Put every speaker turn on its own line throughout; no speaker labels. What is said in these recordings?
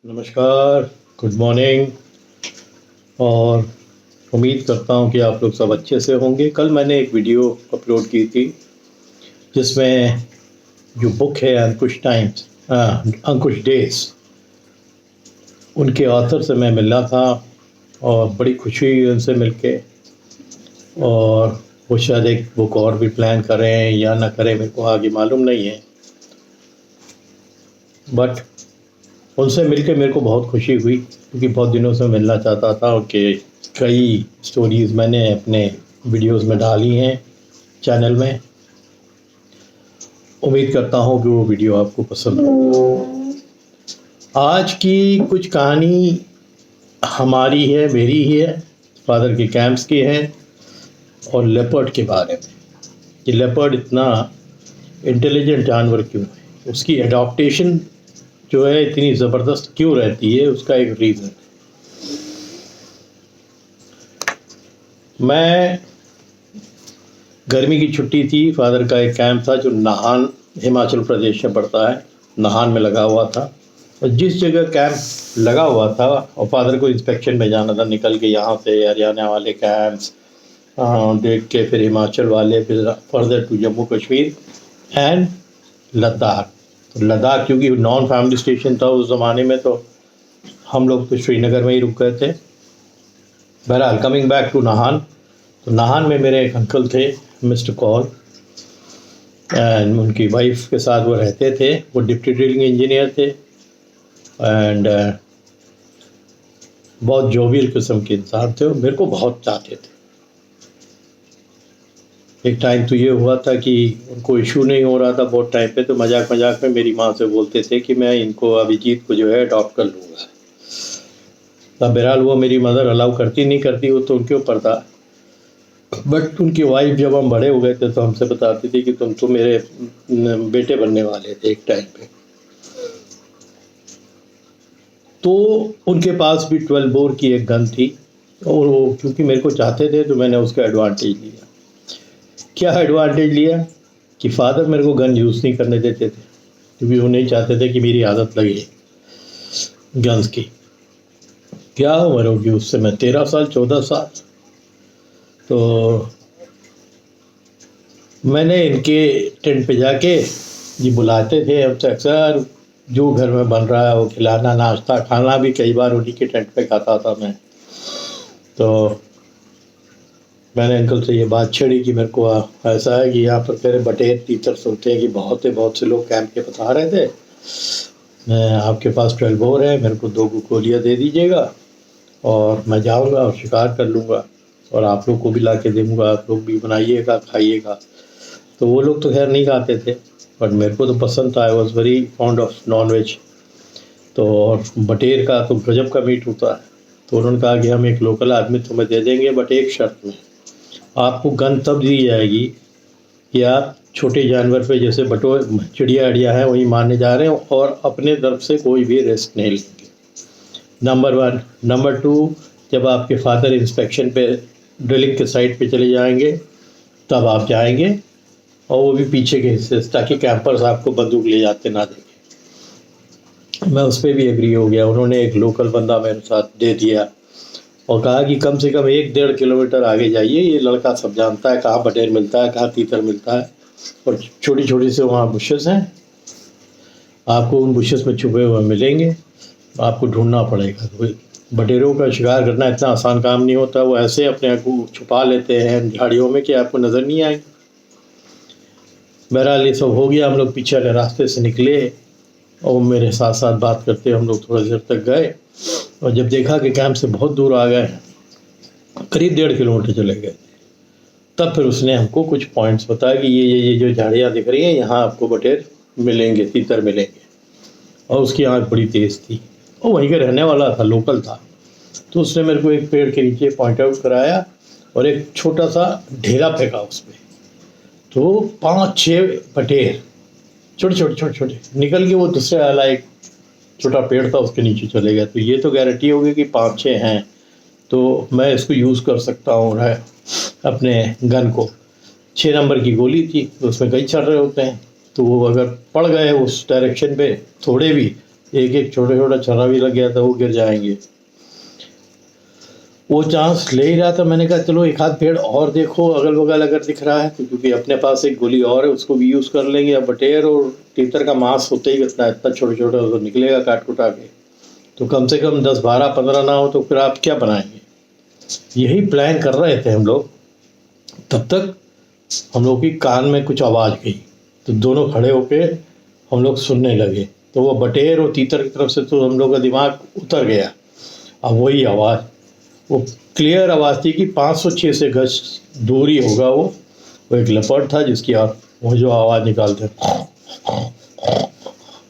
नमस्कार, good morning. और उम्मीद करता हूँ कि आप लोग सब अच्छे से होंगे। कल मैंने एक वीडियो अपलोड की थी जिसमें जो बुक है अंकुश डेज, उनके ऑथर से मैं मिला था और बड़ी खुशी हुई उनसे मिलके। और वो शायद एक बुक और भी प्लान करें या ना करें, मेरे को आगे मालूम नहीं है, बट उनसे मिलके मेरे को बहुत खुशी हुई क्योंकि बहुत दिनों से मिलना चाहता था। कि कई स्टोरीज़ मैंने अपने वीडियोस में डाली हैं चैनल में। उम्मीद करता हूँ कि वो वीडियो आपको पसंद हो। आज की कुछ कहानी हमारी है, मेरी ही है, फादर के कैंप्स की है और लेपर्ड के बारे में कि लेपर्ड इतना इंटेलिजेंट जानवर क्यों है, उसकी एडॉप्टेशन जो है इतनी ज़बरदस्त क्यों रहती है, उसका एक रीज़न। मैं गर्मी की छुट्टी थी, फादर का एक कैंप था जो नाहन हिमाचल प्रदेश में पड़ता है, नाहन में लगा हुआ था। और जिस जगह कैंप लगा हुआ था और फादर को इंस्पेक्शन में जाना था, निकल के यहाँ से हरियाणा वाले कैंप्स देख के फिर हिमाचल वाले, फिर further to Jammu Kashmir and Ladakh. तो लद्दाख क्योंकि नॉन फैमिली स्टेशन था उस ज़माने में, तो हम लोग तो श्रीनगर में ही रुक गए थे। बहरहाल कमिंग बैक टू नाहन, तो नाहन में मेरे एक अंकल थे, मिस्टर कौल, एंड उनकी वाइफ के साथ वो रहते थे। वो डिप्टी ड्रिलिंग इंजीनियर थे एंड बहुत जोवियल किस्म के इंसान थे और मेरे को बहुत चाहते थे। एक टाइम तो ये हुआ था कि उनको इशू नहीं हो रहा था बहुत टाइम पे, तो मजाक मजाक में मेरी माँ से बोलते थे कि मैं इनको अभिजीत को जो है अडॉप्ट कर लूँगा। तब बहरहाल वो मेरी मदर अलाउ करती नहीं करती, वो तो उनके ऊपर था। बट उनकी वाइफ जब हम बड़े हो गए थे तो हमसे बताती थी कि तुम तो मेरे बेटे बनने वाले थे एक टाइम पे। तो उनके पास भी 12 बोर की एक गन थी और वो क्योंकि मेरे को चाहते थे तो मैंने उसका एडवांटेज लिया। क्या एडवांटेज लिया कि फादर मेरे को गन यूज़ नहीं करने देते थे क्योंकि वो नहीं चाहते थे कि मेरी आदत लगे गन्स की। क्या उम्र होगी उससे, मैं 13 साल 14 साल। तो मैंने इनके टेंट पे जाके, ये बुलाते थे हमसे अक्सर, जो घर में बन रहा है वो खिलाना, नाश्ता खाना भी कई बार उन्हीं के टेंट पे खाता था मैं। तो मैंने अंकल से ये बात छेड़ी कि मेरे को ऐसा है कि यहाँ पर तेरे बटेर टीचर सुनते हैं कि बहुत से लोग कैंप के बता रहे थे, मैं आपके पास 12 बोर है, मेरे को 2 गोलियाँ दे दीजिएगा और मैं जाऊँगा और शिकार कर लूँगा और आप लोग को भी ला के दूँगा, आप लोग भी बनाइएगा खाइएगा। तो वो लोग तो खैर नहीं खाते थे बट मेरे को तो पसंद था। I was very fond of non veg. तो और बटेर का तो गजब का मीट होता है। तो उन्होंने कहा कि हम एक लोकल आदमी तुम्हें दे देंगे बट एक शर्त में, आपको गन तब दी जाएगी कि आप छोटे जानवर पे, जैसे बटोर चिड़िया अड़िया है वही मारने जा रहे हो और अपने तरफ से कोई भी रिस्क नहीं लेंगे। नंबर 1। नंबर 2, जब आपके फादर इंस्पेक्शन पे ड्रिलिंग के साइट पे चले जाएंगे तब आप जाएंगे और वो भी पीछे के हिस्से से, ताकि कैंपर्स आपको बंदूक ले जाते ना देखें। मैं उस पर भी एग्री हो गया। उन्होंने एक लोकल बंदा मेरे साथ दे दिया और कहा कि कम से कम 1-1.5 किलोमीटर आगे जाइए, ये लड़का सब जानता है कहाँ बटेर मिलता है, कहाँ तीतर मिलता है, और छोटी छोटी से वहाँ बुशेस हैं, आपको उन बुशेस में छुपे हुए मिलेंगे, आपको ढूंढना पड़ेगा। तो बटेरों का शिकार करना इतना आसान काम नहीं होता, वो ऐसे अपने आप को छुपा लेते हैं झाड़ियों में कि आपको नज़र नहीं आएंगे। बहरहाल ये सब हो गया, हम लोग पीछे वाले रास्ते से निकले और मेरे साथ साथ बात करते हम लोग थोड़ा देर तक गए और जब देखा कि कैंप से बहुत दूर आ गए, करीब 1.5 किलोमीटर चले गए, तब फिर उसने हमको कुछ पॉइंट्स बताया कि ये जो झाड़ियाँ दिख रही हैं यहाँ आपको बटेर मिलेंगे, तीतर मिलेंगे। और उसकी आँख बड़ी तेज़ थी, वो वहीं का रहने वाला था, लोकल था। तो उसने मेरे को एक पेड़ के नीचे पॉइंट आउट कराया और एक छोटा सा ढेला फेंका उस पर। तो 5-6 बटेर छोटे छोटे छोटे छोटे निकल के वो दूसरे वाला एक छोटा पेड़ था उसके नीचे चले गए। तो ये तो गारंटी होगी कि 5-6 हैं, तो मैं इसको यूज़ कर सकता हूँ अपने गन को। 6 नंबर की गोली थी, तो उसमें कई चल रहे होते हैं, तो वो अगर पड़ गए उस डायरेक्शन पे थोड़े भी, एक एक छोटा छोटा छर्रा भी लग गया था, वो गिर जाएंगे। वो चांस ले ही रहा था, मैंने कहा चलो एक हाथ पेड़ और देखो अगल बगल अगर दिख रहा है तो, क्योंकि अपने पास एक गोली और है उसको भी यूज़ कर लेंगे। अब बटेर और तीतर का मांस होते ही कितना, इतना छोटे छोटे तो निकलेगा काट कुटा के, तो कम से कम 10 12 15 ना हो तो फिर आप क्या बनाएंगे। यही प्लान कर रहे थे हम लोग, तब तक हम लोग की कान में कुछ आवाज़ गई, तो दोनों खड़े होके हम लोग सुनने लगे। तो वो बटेर और तीतर की तरफ से तो हम लोग का दिमाग उतर गया। अब वही आवाज़, वो क्लियर आवाज़ थी कि 500-6 से गज दूरी होगा वो एक लेपर्ड था जिसकी वो जो आवाज़ निकालते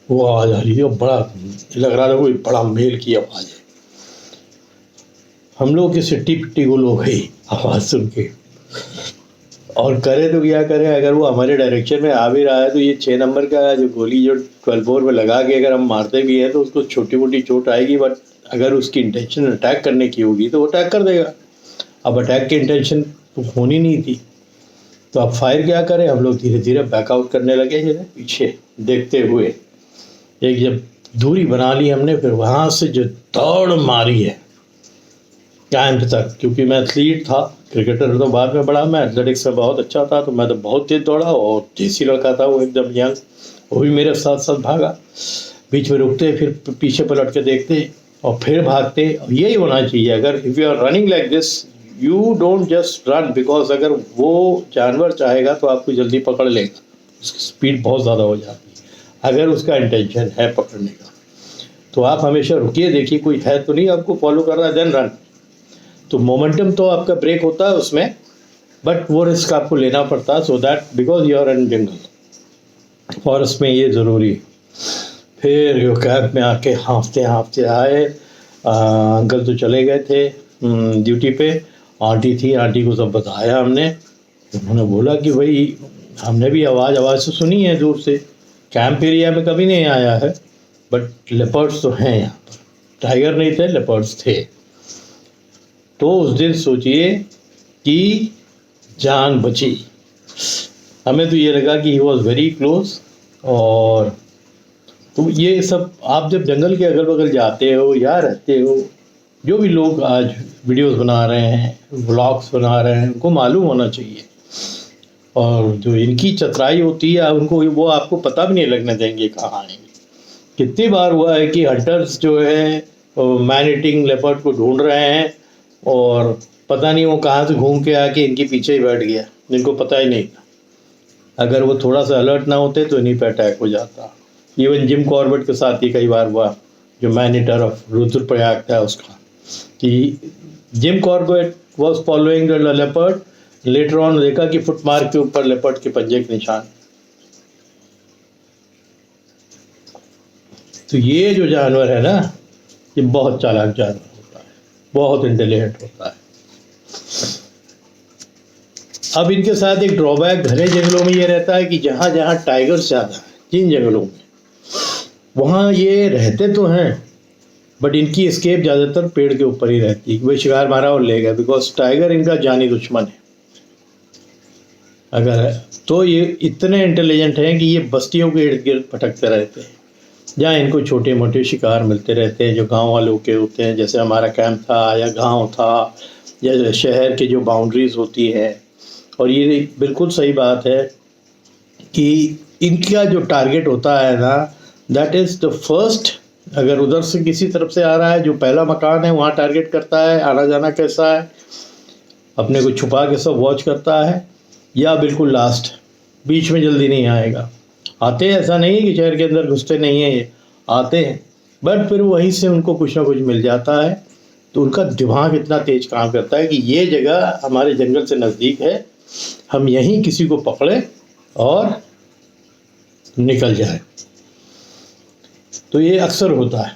वो आवाज़ आ रही थी, और बड़ा लग रहा था कोई बड़ा मेल की आवाज़ है। हम लोग की सिट्टी पिट्टी गुल हो गई आवाज़ सुन के, और करे तो क्या करें, अगर वो हमारे डायरेक्शन में आ भी रहा है तो ये 6 नंबर का जो गोली जो 12 बोर में लगा के अगर हम मारते भी हैं तो उसको छोटी मोटी चोट आएगी, बट अगर उसकी इंटेंशन अटैक करने की होगी तो वो अटैक कर देगा। अब अटैक की इंटेंशन तो होनी नहीं थी, तो अब फायर क्या करें, हम लोग धीरे धीरे बैकआउट करने लगे पीछे देखते हुए। एक जब दूरी बना ली हमने, फिर वहाँ से जो दौड़ मारी है कैंप तक, क्योंकि मैं एथलीट था, क्रिकेटर तो बाद में बड़ा, मैं एथलेटिक्स में बहुत अच्छा था, तो मैं तो बहुत तेज दौड़ा, और देसी लड़का था वो एकदम यंग, वो भी मेरे साथ साथ भागा। बीच में रुकते, फिर पीछे पलट के देखते और फिर भागते। यही होना चाहिए, अगर if you are running like this you don't just run, because अगर वो जानवर चाहेगा तो आपको जल्दी पकड़ लेगा, उसकी स्पीड बहुत ज़्यादा हो जाती है अगर उसका इंटेंशन है पकड़ने का। तो आप हमेशा रुकिए, देखिए कोई है तो नहीं आपको फॉलो कर रहा है, देन रन। तो मोमेंटम तो आपका ब्रेक होता है उसमें, बट वो रिस्क आपको लेना पड़ता है, so that because you are in jungle, forest में ये ज़रूरी। फिर जो कैंप में आके हाँफते हाँफते आए। अंकल तो चले गए थे ड्यूटी पे, आंटी थी, आंटी को सब बताया हमने। उन्होंने बोला कि भाई हमने भी आवाज़ से सुनी है दूर से, कैंप एरिया में कभी नहीं आया है, बट लेपर्ड्स तो हैं यहाँ पर। टाइगर नहीं थे, लेपर्ड्स थे। तो उस दिन सोचिए कि जान बची। हमें तो ये लगा कि ही वॉज वेरी क्लोज। और तो ये सब आप जब जंगल के अगल बगल जाते हो या रहते हो, जो भी लोग आज वीडियोस बना रहे हैं, व्लॉग्स बना रहे हैं, उनको मालूम होना चाहिए। और जो इनकी चतुराई होती है उनको, वो आपको पता भी नहीं लगने देंगे कहाँ आएंगे। कितनी बार हुआ है कि हंटर्स जो है मैन ईटिंग लेपर्ड को ढूंढ रहे हैं और पता नहीं वो कहाँ से घूम के आके इनके पीछे ही बैठ गया, जिनको पता ही नहीं था। अगर वो थोड़ा सा अलर्ट ना होते तो इन्हीं पे अटैक हो जाता। इवन जिम कॉर्बेट के साथ ही कई बार हुआ, जो मैन ईटर ऑफ रुद्रप्रयाग था उसका, कि Jim Corbett was following the leopard, later on देखा कि फुटमार्क के ऊपर लेपर्ड के पंजे के निशान। तो ये जो जानवर है ना, ये बहुत चालाक जानवर होता है, बहुत इंटेलिजेंट होता है। अब इनके साथ एक ड्रॉबैक घने जंगलों में ये रहता है कि जहाँ जहाँ टाइगर्स ज़्यादा है, जिन जंगलों में, वहाँ ये रहते तो हैं, बट इनकी एस्केप ज़्यादातर पेड़ के ऊपर ही रहती है। वही शिकार मारा और ले गया, बिकॉज टाइगर इनका जानी दुश्मन है। अगर है तो ये इतने इंटेलिजेंट हैं कि ये बस्तियों के इर्द गिर्द भटकते रहते हैं, जहाँ इनको छोटे मोटे शिकार मिलते रहते हैं जो गांव वालों के होते हैं। जैसे हमारा कैंप था या गांव था या शहर की जो बाउंड्रीज होती है। और ये बिल्कुल सही बात है कि इनका जो टारगेट होता है ना, दैट इज़ द फर्स्ट। अगर उधर से किसी तरफ से आ रहा है, जो पहला मकान है वहाँ टारगेट करता है, आना जाना कैसा है, अपने को छुपा के सब वॉच करता है, या बिल्कुल लास्ट, बीच में जल्दी नहीं आएगा। आते हैं, ऐसा नहीं है कि शहर के अंदर घुसते नहीं हैं, ये आते हैं, बट फिर वहीं से उनको कुछ ना कुछ मिल जाता है। तो उनका दिमाग इतना तेज काम करता है कि ये जगह हमारे जंगल से नज़दीक है, हम यहीं किसी को पकड़े और निकल जाए। तो ये अक्सर होता है।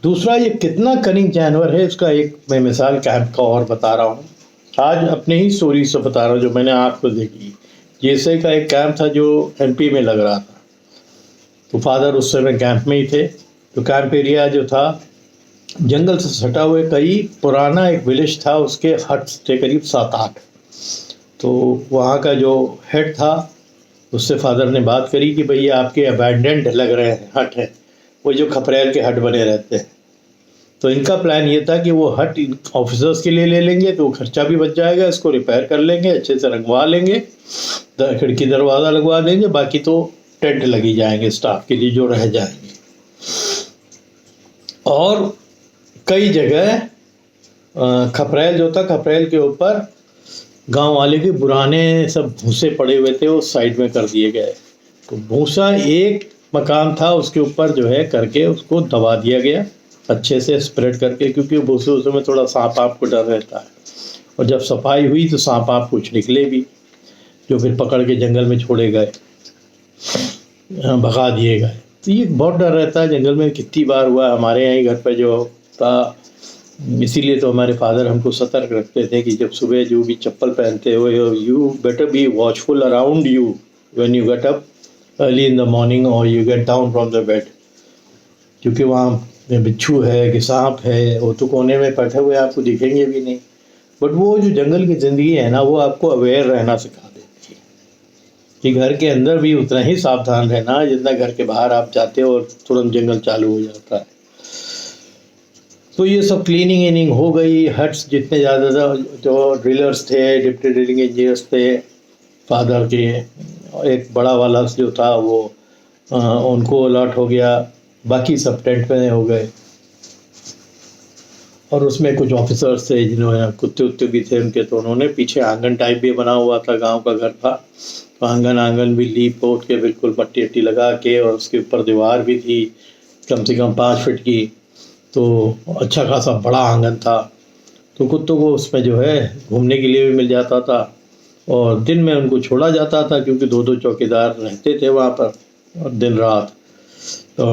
दूसरा, ये कितना कनिंग जानवर है, इसका एक मैं मिसाल कैंप का और बता रहा हूँ। आज अपने ही स्टोरी से बता रहा हूँ जो मैंने आपको देखी। जैसे का एक कैंप था जो एमपी में लग रहा था, तो फादर उस समय कैंप में ही थे। तो कैंप एरिया जो था जंगल से सटा हुए, कई पुराना एक विलेज था, उसके हट्स थे करीब 7-8। तो वहाँ का जो हेड था उससे फादर ने बात करी कि भैया आपके अबैंडेंड लग रहे हैं हट है, वो जो खपरेल के हट बने रहते हैं। तो इनका प्लान ये था कि वो हट ऑफिसर्स के लिए ले लेंगे तो खर्चा भी बच जाएगा, इसको रिपेयर कर लेंगे, अच्छे से रंगवा लेंगे, खिड़की दरवाज़ा लगवा देंगे, बाकी तो टेंट लगी जाएंगे स्टाफ के लिए जो रह जाएंगे। और कई जगह खपरेल जो था, खपरेल के ऊपर गांव वाले के पुराने सब भूसे पड़े हुए थे, वो साइड में कर दिए गए। तो भूसा एक मकान था उसके ऊपर जो है करके उसको दबा दिया गया अच्छे से स्प्रेड करके, क्योंकि भूसे उसे में थोड़ा सांप आप को डर रहता है। और जब सफाई हुई तो सांप आप कुछ निकले भी, जो फिर पकड़ के जंगल में छोड़े गए, भगा दिए गए। तो ये बहुत डर रहता है जंगल में, कितनी बार हुआ हमारे यहाँ ही घर पे जो था। इसीलिए तो हमारे फादर हमको सतर्क रखते थे कि जब सुबह जो भी चप्पल पहनते हो, you better be watchful around you when you get up early in the morning और you get down from the bed, क्योंकि वहाँ बिच्छू है कि सांप है, वो तो कोने में बैठे हुए आपको दिखेंगे भी नहीं। बट वो जो जंगल की ज़िंदगी है ना, वो आपको अवेयर रहना सिखा देती है कि घर के अंदर भी उतना ही सावधान रहना जितना घर के बाहर आप जाते हो और तुरंत जंगल चालू हो जाता है। तो ये सब क्लीनिंग इनिंग हो गई। हट्स जितने ज़्यादा जो ड्रिलर्स थे, डिप्टी ड्रिलिंग इंजीनियर्स थे फादर के, एक बड़ा वाला जो था वो उनको अलर्ट हो गया, बाकी सब टेंट में हो गए। और उसमें कुछ ऑफिसर्स थे जिन्होंने कुत्ते उत्ते भी थे उनके, तो उन्होंने पीछे आंगन टाइप भी बना हुआ था, गांव का घर था, तो आंगन भी लीप पोत के बिल्कुल मट्टी अट्टी लगा के, और उसके ऊपर दीवार भी थी कम से कम 5 फीट की, तो अच्छा खासा बड़ा आंगन था। तो कुत्तों को उसमें जो है घूमने के लिए भी मिल जाता था, और दिन में उनको छोड़ा जाता था क्योंकि 2-2 चौकीदार रहते थे वहाँ पर और दिन रात। तो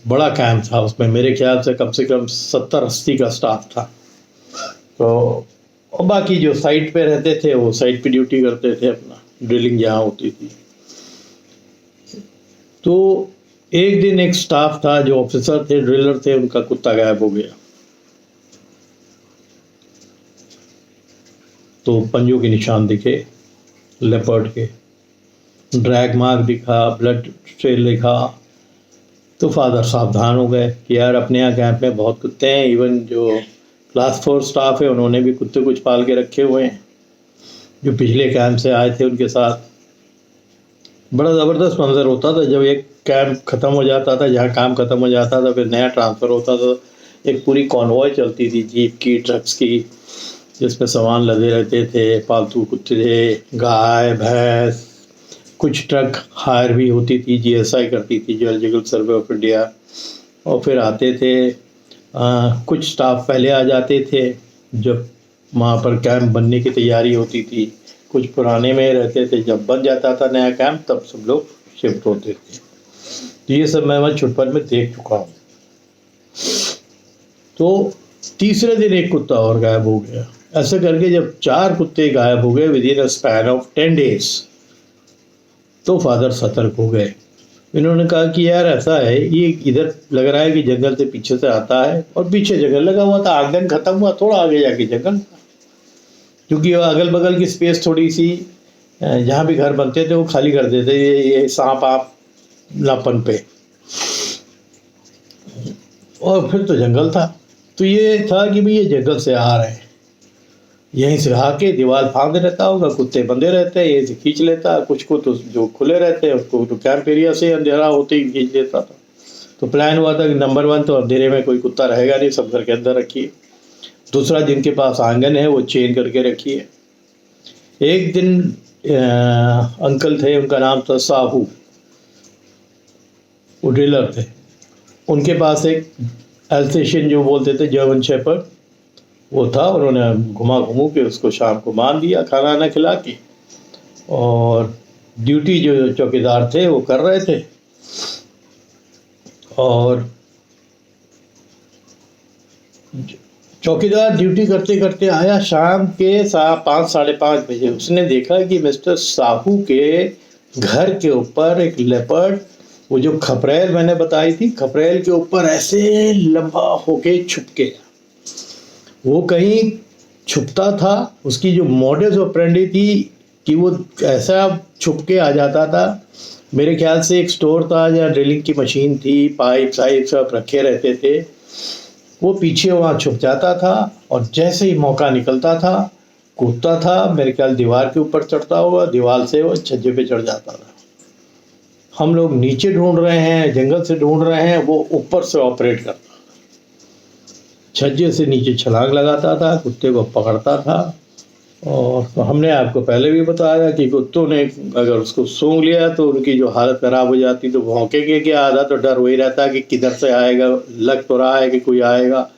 बड़ा कैंप था, उसमें मेरे ख्याल से कम 70-80 का स्टाफ था। तो और बाकी जो साइट पे रहते थे वो साइट पे ड्यूटी करते थे, अपना ड्रिलिंग जहाँ होती थी। तो एक दिन एक स्टाफ था, जो ऑफिसर थे, ड्रिलर थे, उनका कुत्ता गायब हो गया। तो पंजों के निशान दिखे लेपर्ड के, ड्रैग मार्क दिखा, ब्लड ट्रेल दिखा। तो फादर सावधान हो गए कि यार अपने यहाँ कैंप में बहुत कुत्ते हैं, इवन जो क्लास 4 स्टाफ है उन्होंने भी कुत्ते कुछ पाल के रखे हुए हैं, जो पिछले कैंप से आए थे उनके साथ। बड़ा ज़बरदस्त मंजर होता था जब एक कैंप ख़त्म हो जाता था, जहाँ काम ख़त्म हो जाता था, फिर नया ट्रांसफ़र होता था। एक पूरी कॉन्वॉय चलती थी, जीप की, ट्रक्स की, जिसमें सामान लदे रहते थे, पालतू कुत्ते थे, गाय भैंस, कुछ ट्रक हायर भी होती थी, जीएसआई करती थी, जियोलॉजिकल सर्वे ऑफ इंडिया। और फिर आते थे कुछ स्टाफ पहले आ जाते थे जब वहाँ पर कैंप बनने की तैयारी होती थी, कुछ पुराने में रहते थे, जब बन जाता था नया कैंप तब सब लोग शिफ्ट होते थे। तो ये सब मैं छुटपन में देख चुका हूँ। तो तीसरे दिन एक कुत्ता और गायब हो गया। ऐसे करके जब 4 कुत्ते गायब हो गए within a span of 10 days, तो फादर सतर्क हो गए। इन्होंने कहा कि यार ऐसा है, ये इधर लग रहा है कि जंगल से पीछे से आता है, और पीछे जंगल लगा हुआ था, आंगन खत्म हुआ, थोड़ा आगे जाके जंगल था, क्योंकि अगल बगल की स्पेस थोड़ी सी जहाँ भी घर बनते थे वो खाली कर देते ये सांप आप लापन पे, और फिर तो जंगल था। तो ये था कि भाई ये जंगल से आ रहे हैं, यहीं से आके दीवार फांद रहता होगा, कुत्ते बंधे रहते हैं, यहीं से खींच लेता है, कुछ को तो जो खुले रहते हैं उसको तो कैंप एरिया से अंधेरा होते ही खींच लेता था। तो प्लान हुआ था कि नंबर 1 तो अंधेरे में कोई कुत्ता रहेगा नहीं, सब घर के अंदर रखिए। दूसरा, जिनके पास आंगन है वो चेन करके रखिए। एक दिन अंकल थे, उनका नाम था साहू, वो ड्रिलर थे, उनके पास एक एल्सेशियन जो बोलते थे जर्मन शेपर्ड वो था। उन्होंने घुमा के उसको शाम को मान दिया खाना ना खिला के, और ड्यूटी जो चौकीदार थे वो कर रहे थे। और चौकीदार ड्यूटी करते करते आया शाम के 5 साढ़े 5 बजे। उसने देखा कि मिस्टर साहू के घर के ऊपर एक लेपर्ड, वो जो खपरेल मैंने बताई थी, खपरेल के ऊपर ऐसे लंबा होके छुप गया। वो कहीं छुपता था, उसकी जो मॉडस ऑपरेंडी थी कि वो ऐसा छुप के आ जाता था। मेरे ख्याल से एक स्टोर था जहाँ ड्रिलिंग की मशीन थी, पाइप साइप सब रखे रहते थे। वो पीछे वहाँ छुप जाता था और जैसे ही मौका निकलता था कूदता था, मेरे ख्याल दीवार के ऊपर चढ़ता होगा, दीवार से वो छज्जे पे चढ़ जाता था। हम लोग नीचे ढूंढ रहे हैं, जंगल से ढूंढ रहे हैं, वो ऊपर से ऑपरेट करता था, छज्जे से नीचे छलांग लगाता था, कुत्ते को पकड़ता था। और तो हमने आपको पहले भी बताया कि कुत्तों ने अगर उसको सूंघ लिया तो उनकी जो हालत खराब हो जाती, तो भौंकेंगे कि आधा तो डर वही रहता है कि किधर से आएगा, लग तो रहा है कि कोई आएगा,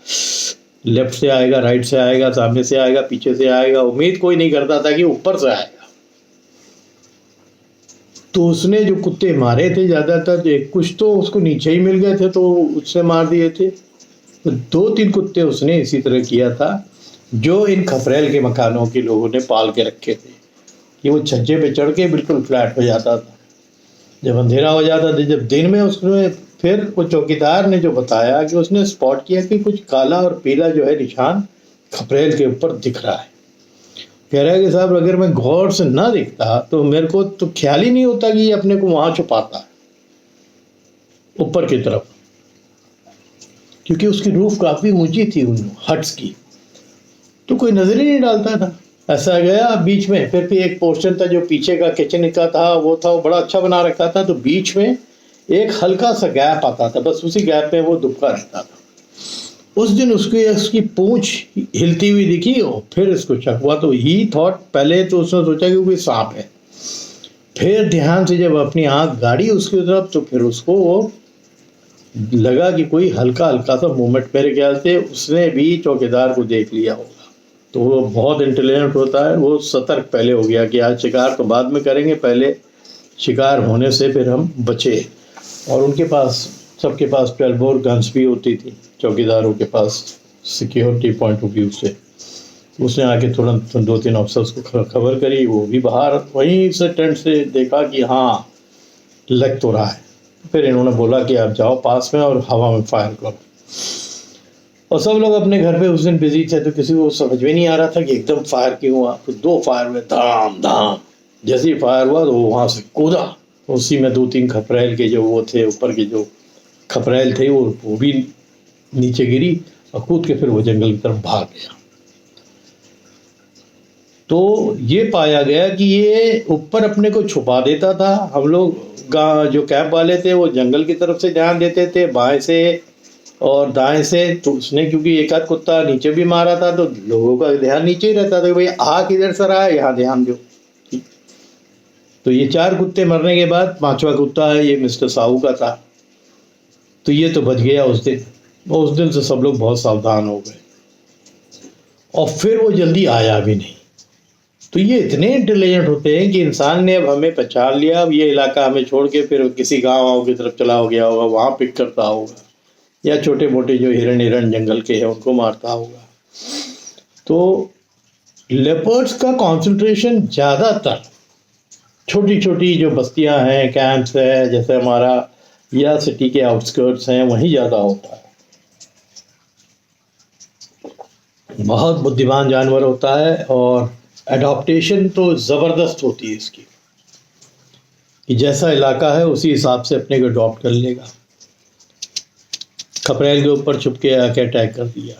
लेफ्ट से आएगा, राइट से आएगा, सामने से आएगा, पीछे से आएगा, उम्मीद कोई नहीं करता था कि ऊपर से आएगा। तो उसने जो कुत्ते मारे थे ज़्यादातर, कुछ तो उसको नीचे ही मिल गए थे तो उसने मार दिए थे। तो 2-3 कुत्ते उसने इसी तरह किया था, जो इन खपरेल के मकानों के लोगों ने पाल के रखे थे कि वो छज्जे पे चढ़ के बिल्कुल फ्लैट हो जाता था जब अंधेरा हो जाता था। जब दिन में उसने, फिर वो चौकीदार ने जो बताया कि उसने स्पॉट किया कि कुछ काला और पीला जो है निशान खपरेल के ऊपर दिख रहा है। कह रहा है कि साहब अगर मैं गौर से ना देखता तो मेरे को तो ख्याल ही नहीं होता कि ये अपने को वहां छुपाता है ऊपर की तरफ, क्योंकि उसकी रूफ काफी ऊंची थी उन हट्स की, तो कोई नजर ही नहीं डालता था। ऐसा गया बीच में, फिर भी एक पोर्शन था जो पीछे का किचन का था, वो बड़ा अच्छा बना रखा था, तो बीच में एक हल्का सा गैप आता था, बस उसी गैप में वो दुबका रहता था। उस दिन उसकी पूंछ हिलती हुई दिखी और फिर इसको शक हुआ, तो ही थॉट, पहले तो उसने सोचा कि कोई सांप है, फिर ध्यान से जब अपनी आंख गाड़ी उसकी तरफ तो फिर उसको वो लगा कि कोई हल्का हल्का सा मूवमेंट, मेरे ख्याल से उसने भी चौकीदार को देख लिया होगा। तो वो बहुत इंटेलिजेंट होता है, वो सतर्क पहले हो गया कि आज शिकार तो बाद में करेंगे, पहले शिकार होने से फिर हम बचे। और उनके पास, सबके पास 12 बोर गन्स भी होती थी चौकीदारों के पास, सिक्योरिटी पॉइंट ऑफ व्यू से। उसने आके तुरंत 2-3 अफसर्स को खबर करी, वो भी बाहर वहीं से टेंट से देखा कि हाँ लग तो रहा है। फिर इन्होंने बोला कि आप जाओ पास में और हवा में फायर करो। और सब लोग अपने घर पे उस दिन बिजी थे, तो किसी को समझ में नहीं आ रहा था कि एकदम फायर क्यों हुआ। तो 2 फायर हुए, धाम धाम। जैसे ही फायर हुआ तो वो वहाँ से कूदा, उसी में 2-3 खपरेल के जो वो थे, ऊपर के जो खपरेल थे वो भी नीचे गिरी और कूद के फिर वो जंगल की तरफ भाग गया। तो ये पाया गया कि ये ऊपर अपने को छुपा देता था। हम लोग जो कैंप वाले थे वो जंगल की तरफ से ध्यान देते थे, बाएं से और दाएं से। तो उसने क्योंकि एक आध कुत्ता नीचे भी मारा था तो लोगों का ध्यान नीचे ही रहता था कि भाई आ किधर से रहा है, यहाँ ध्यान दो। तो ये 4 कुत्ते मरने के बाद 5वां कुत्ता है, ये मिस्टर साहू का था। तो ये तो बच गया उस दिन, और उस दिन से सब लोग बहुत सावधान हो गए और फिर वो जल्दी आया भी नहीं। तो ये इतने इंटेलिजेंट होते हैं कि इंसान ने अब हमें पहचान लिया, अब ये इलाका हमें छोड़ के फिर किसी गाँव की तरफ चला हो गया होगा, वहाँ पिक करता होगा, या छोटे मोटे जो हिरण जंगल के हैं उनको मारता होगा। तो लेपर्ड्स का कॉन्सेंट्रेशन ज़्यादातर छोटी छोटी जो बस्तियां हैं, कैंप्स है जैसे हमारा, या सिटी के आउटस्कर्ट्स हैं, वहीं ज़्यादा होता है। बहुत बुद्धिमान जानवर होता है और एडॉप्टेशन तो ज़बरदस्त होती है इसकी, कि जैसा इलाका है उसी हिसाब से अपने को अडॉप्ट कर लेगा। खपरेल के ऊपर छुप के आके अटैक कर दिया।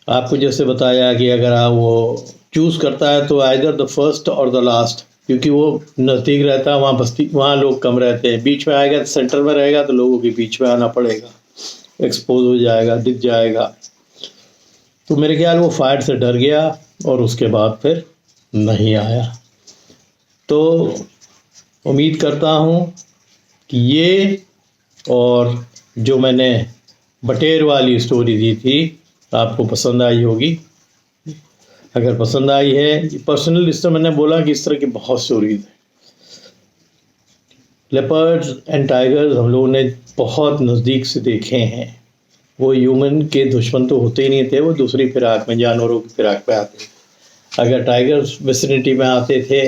आपको जैसे बताया कि अगर आप वो चूज़ करता है तो आइदर द फर्स्ट और द लास्ट, क्योंकि वो नज़दीक रहता है, वहाँ बस्ती, वहाँ लोग कम रहते हैं। बीच में आएगा, सेंटर में रहेगा तो लोगों के बीच में आना पड़ेगा, एक्सपोज हो जाएगा, दिख जाएगा। तो मेरे ख्याल वो फायर से डर गया और उसके बाद फिर नहीं आया। तो उम्मीद करता हूँ कि ये और जो मैंने बटेर वाली स्टोरी दी थी आपको पसंद आई होगी। अगर पसंद आई है, पर्सनल इस तरह मैंने बोला कि इस तरह की बहुत स्टोरीज हैं। लेपर्ड्स एंड टाइगर्स हम लोगों ने बहुत नज़दीक से देखे हैं। वो ह्यूमन के दुश्मन तो होते ही नहीं थे, वो दूसरी फिराक में, जानवरों की फिराक पे आते थे। अगर टाइगर्स विसिनिटी में आते थे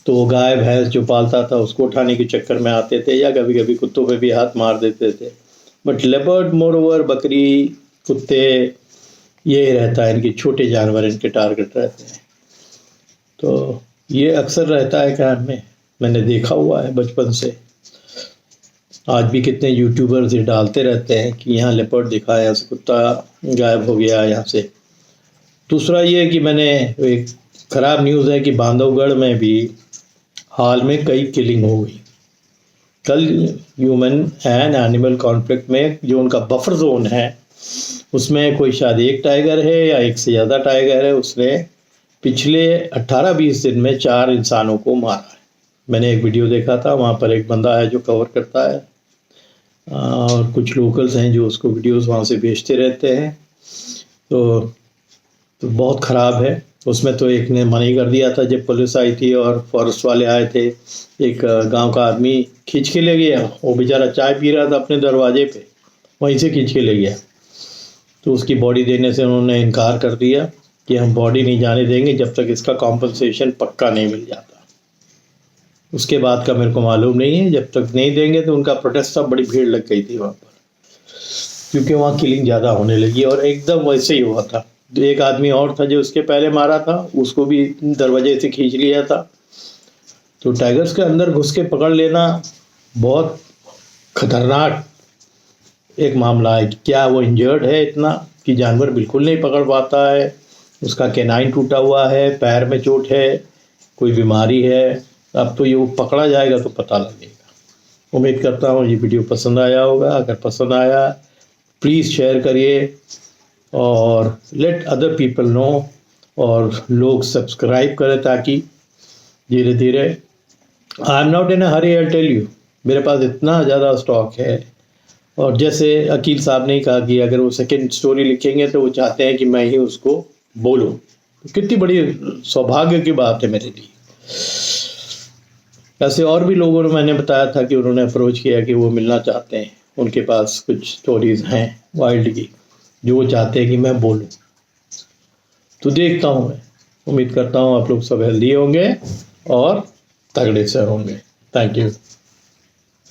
तो वो गाय भैंस जो पालता था उसको उठाने के चक्कर में आते थे, या कभी कभी कुत्तों पे भी हाथ मार देते थे। बट लेपर्ड मोर ओवर, बकरी, कुत्ते, ये रहता है, इनके छोटे जानवर इनके टारगेट रहते हैं। तो ये अक्सर रहता है कैंप में, मैंने देखा हुआ है बचपन से। आज भी कितने यूट्यूबर्स ये डालते रहते हैं कि यहाँ लेपर्ड दिखा है, यहाँ से कुत्ता गायब हो गया यहाँ से। दूसरा ये कि मैंने एक ख़राब न्यूज़ है कि बांधवगढ़ में भी हाल में कई किलिंग हो गई। कल ह्यूमन एंड एनिमल कॉन्फ्लिक्ट में जो उनका बफर जोन है उसमें कोई शायद एक टाइगर है या एक से ज़्यादा टाइगर है, उसने पिछले 18-20 दिन में 4 इंसानों को मारा है। मैंने एक वीडियो देखा था, वहाँ पर एक बंदा है जो कवर करता है और कुछ लोकल्स हैं जो उसको वीडियोस वहाँ से भेजते रहते हैं। तो बहुत ख़राब है। उसमें तो एक ने मना ही कर दिया था जब पुलिस आई थी और फॉरेस्ट वाले आए थे। एक गांव का आदमी खींच के ले गया, वो बेचारा चाय पी रहा था अपने दरवाजे पे, वहीं से खींच के ले गया। तो उसकी बॉडी देने से उन्होंने इनकार कर दिया कि हम बॉडी नहीं जाने देंगे जब तक इसका कॉम्पनसेशन पक्का नहीं मिल जाता। उसके बाद का मेरे को मालूम नहीं है, जब तक नहीं देंगे तो उनका प्रोटेस्ट था, बड़ी भीड़ लग गई थी वहाँ पर, क्योंकि वहाँ किलिंग ज़्यादा होने लगी और एकदम वैसे ही हुआ था। तो एक आदमी और था जो उसके पहले मारा था, उसको भी दरवाजे से खींच लिया था। तो टाइगर्स के अंदर घुस के पकड़ लेना बहुत खतरनाक एक मामला है। क्या वो इंजर्ड है इतना कि जानवर बिल्कुल नहीं पकड़ पाता है, उसका कैनाइन टूटा हुआ है, पैर में चोट है, कोई बीमारी है, अब तो ये पकड़ा जाएगा तो पता लगेगा। उम्मीद करता हूँ ये वीडियो पसंद आया होगा। अगर पसंद आया प्लीज़ शेयर करिए और लेट अदर पीपल नो, और लोग सब्सक्राइब करें ताकि धीरे धीरे। I am not in a hurry, I tell you, मेरे पास इतना ज़्यादा स्टॉक है। और जैसे अकील साहब ने कहा कि अगर वो सेकंड स्टोरी लिखेंगे तो वो चाहते हैं कि मैं ही उसको बोलूं, तो कितनी बड़ी सौभाग्य की बात है मेरे लिए। ऐसे और भी लोगों ने मैंने बताया था कि उन्होंने अप्रोच किया कि वो मिलना चाहते हैं, उनके पास कुछ स्टोरीज़ हैं वाइल्ड की जो वो चाहते हैं कि मैं बोलूं। तो देखता हूं, मैं उम्मीद करता हूं आप लोग सब हेल्दी होंगे और तगड़े से होंगे। Thank you.